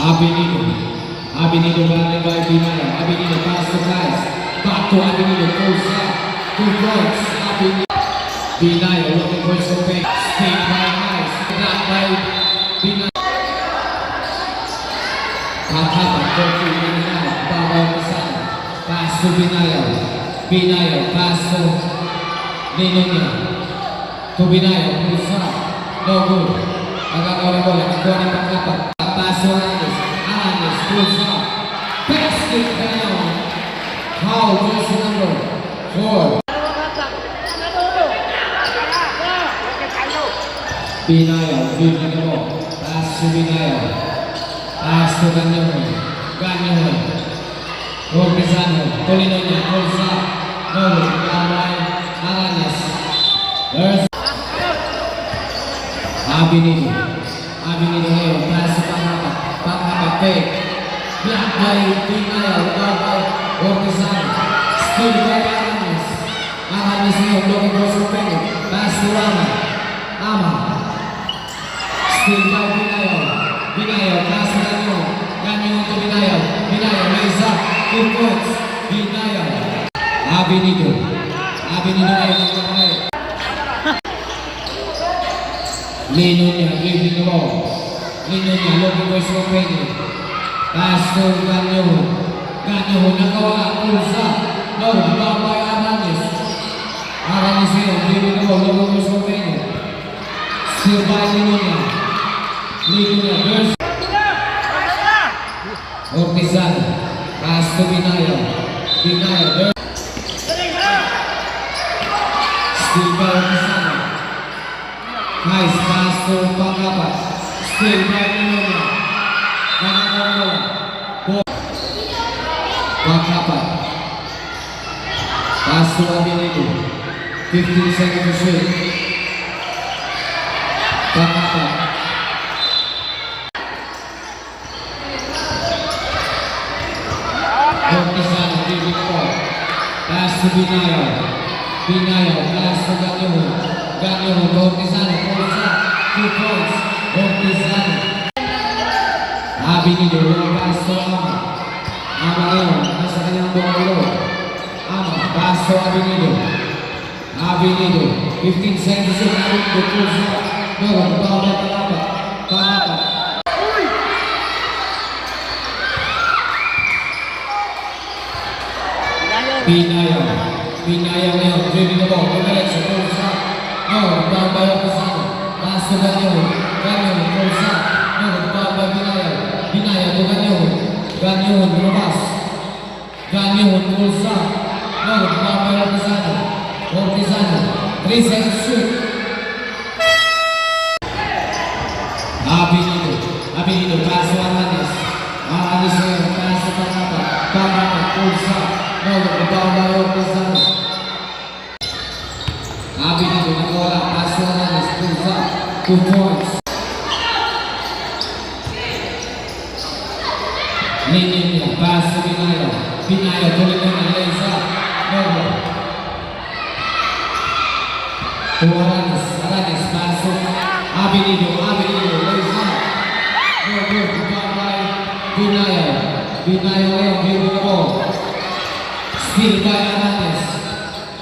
Abinido. Abinido running by Binaya. Abinido pass to guys. Back to Abinido. Goes up. 2 points. Abinido. Binaya looking for some pace. Stayed by guys. Blocked by Binaya. Kakapa. 40 minutes. Babaw na sana. Pass to Binaya. Binaya. Pass to Ninonya. To Binaya. Goes up. No good. Agak-agak bola. Nakuha ni Kakapa. Pass to Alanis. Alanis goes up. Basket down. Foul jersey number 4. Binaya, giving the ball. Pass to Binaya. Pass to Ganyahon. Ganyahon. Cortizano. Tolinonya goes up. No, down by Alanis. There's Abinido. Abinido ngayon. Pass to Pangapa. Pangapa fake. Block by Binaya. Down by Cortizano. Still by Alanis. Alanis ngayon. Looking for some penny. Pass to Ama. Ama. Still by Binaya. Binaya. Pass to Ganyahon. Ganyahon to Binaya. Binaya lays up. 2 points. Binaya. Abinido. Abinido ngayon. Ninonya giving the ball. Ninonya looking for Slovenia. Pass to Ganyahon. Ganyahon nagawa. Pulls up. No, down by Alanis. Alanis ngayon giving the ball. Looking for Slovenia. Still by Ninonya. Ninonya burst. Cortizano. Pass to Binaya. Binaya burst. Still by Cortizano. Nice pass to Pangapa. Still by Ninonya. Pangapa. Pass to Abinido. 15 seconds to shoot. Pangapa. Cortizano giving the ball. Pass to Binaya. Binaya. Pass to Ganyahon. Ganyahon. Cortizano. Pulls up. 2 points. Cortizano. Abinido. Pass to Ama. Ama ngayon. Nasa kanyang buong ulo. Ama. Pass to Abinido. Abinido. 15 seconds to shoot. Abinido. Pulls up. No. Down by Pangapa. Pangapa. Binaya. Binaya ngayon. Dribbling the ball. Direction. Pulls up. No. Down by Cortizano. Pass to Ganyahon. Ganyahon. Pulls up. No. Down by Binaya. Binaya to Ganyahon. Ganyahon. Lumabas. Ganyahon. Pulls up. No. Down by Cortizano. Cortizano. 3 seconds shoot. Abinido. Abinido. Pass to Alanis. Alanis ngayon. Pass to Pangapa. Pangapa. Pulls up. No, down by Cortizano. Abinido nagawala. Pass to Alanis. Pulls up. 2 points. Ninonya. Pass to Binaya. Binaya Tolinonya lays up. No. To Alanis. Alanis. Pass to Abinido. Abinido lays up. No good. Down by Binaya. Binaya ngayon giving the ball. Still by Alanis.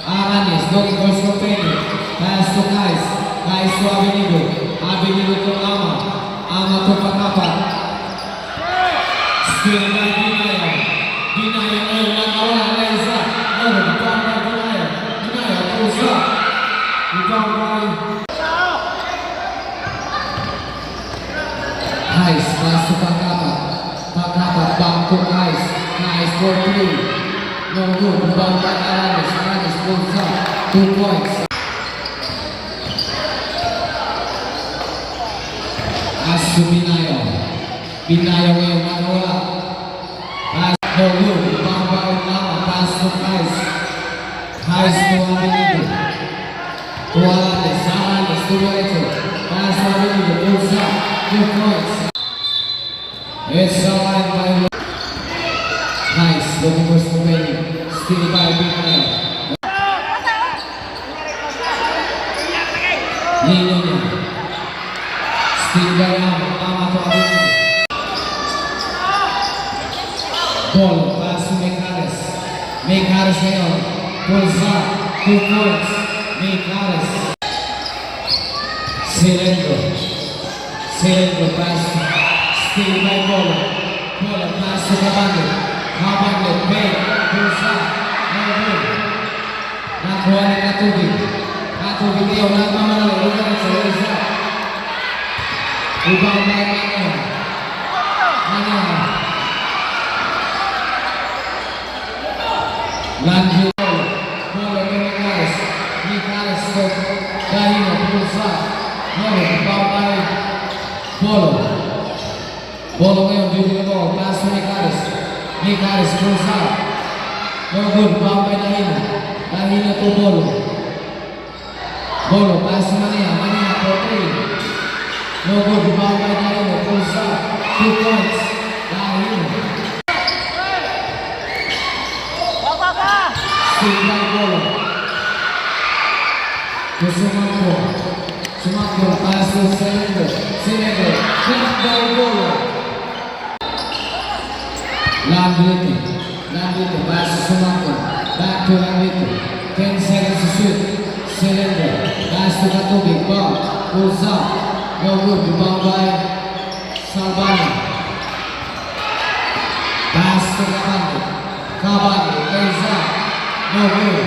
Alanis looking for Slovenia. Pass to Kais. Kais to Abinido. Abinido to Ama. Ama to Pangapa. Still by Binaya. Binaya ngayon nakawala. Lays up. No, down by Binaya. Binaya pulls up. Down by Kais. Pass to Pangapa. Pangapa back to Kais. Kais for 3. No good. Down by Alanis. Alanis pulls up. 2 points. Pass to Binaya. Binaya ngayon nakawala. Pass. No good. Down by Ama. Pass to Kais. Kais to Abinido. To Alanis. Alanis to Loreto. Pass to Abinido. Pulls up. 2 points. It's a line by Nice, looking for Slovenia. Still by Binaya. Ninonya. Still by Ama. Ama to Abinido. Mikares ngayon. Pulls up. 2 points. Mikares. Cilindro. Cilindro pass. Steal by Bolo. Bolo pass to Cabando. Cabando. Pay. Pulls up. No good. Nakuha ni Katubig. Katubig ngayon. Nagmamalala. Lugar sa Lisa. Ibang by Manera. Manera. Landry Bolo. Bolo kay Mikares. Mikares to Dahino. Pulls up. No, ibang by Bolo. Bolo ngayon. Duty the ball. Pass to Mikares. Mikares pulls up. No good. Ibang by Dahino. Dahino to Bolo. Bolo. Pass to Manea. Manea for 3. No good. Ibang by Dahino. Pulls up. 2 points. Dahino. Steal by Bolo. To Sumangko. Sumangko pass to Cilindro. Cilindro. Blocked by Bolo. Landrito. Landrito pass to Sumangko. Back to Landrito. 10 seconds to shoot. Cilindro. Pass to Katubig. Ball. Pulls up. No good. Rebound by Salvano. Pass to Cabando. Cabando. Plays up. No good.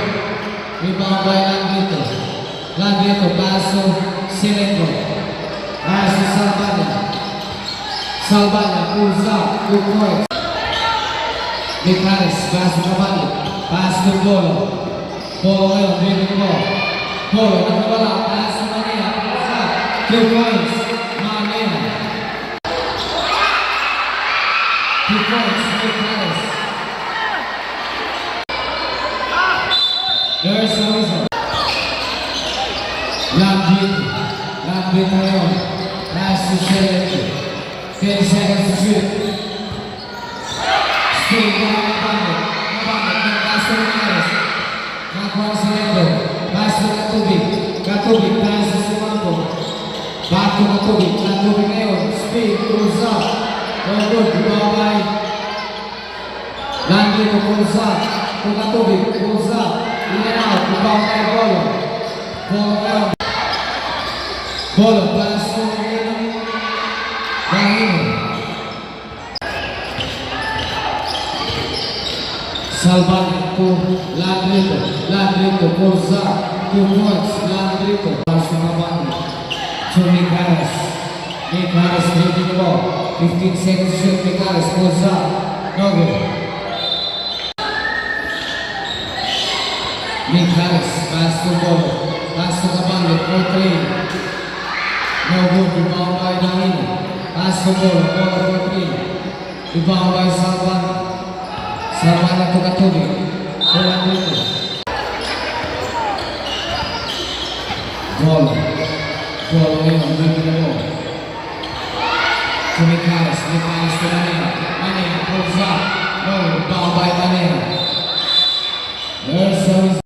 Rebound by Landrito. Landrito pass to Cilindro. Pass to Salvano. Salvano pulls up. 2 points. Mikares pass to Cabando. Pass to Bolo. Bolo ngayon. Dribble the ball. Bolo nakawala. Pass to Manea. Pulls up. 2 points. Manea. 2 points. Mikares. There's the whistle. Landrito. Landrito ngayon. Pass to Cilindro. 10 seconds to shoot. Steal by Cabando. Cabando. Pass to Mikares. Nakuha si Cilindro. Pass to Katubig. Katubig. Pass to Sumangko. Back to Katubig. Katubig ngayon. Speed. Pulls up. No good. Rebound by Landrito. Pulls up. To Katubig. Pulls up. In and out. Rebound by Bolo. Bolo ngayon. Bolo. Pass to Dahino. Salvano to Landrito. Landrito pulls up. 2 points. Landrito. Pass to Cabando. To Mikares. Mikares taking the ball. 15 seconds to shoot. Mikares pulls up. No good. Mikares pass to Bolo. Pass to Cabando for 3. No good. Rebound by Dahino. Pass to Bolo. Bolo for 3. Rebound by Salvano. Salvano to Katubig. Landrito. Bolo. Bolo ngayon. Dribble the ball. To Mikares. Mikares to Manea. Manea pulls up. No. Rebound by Manea. There's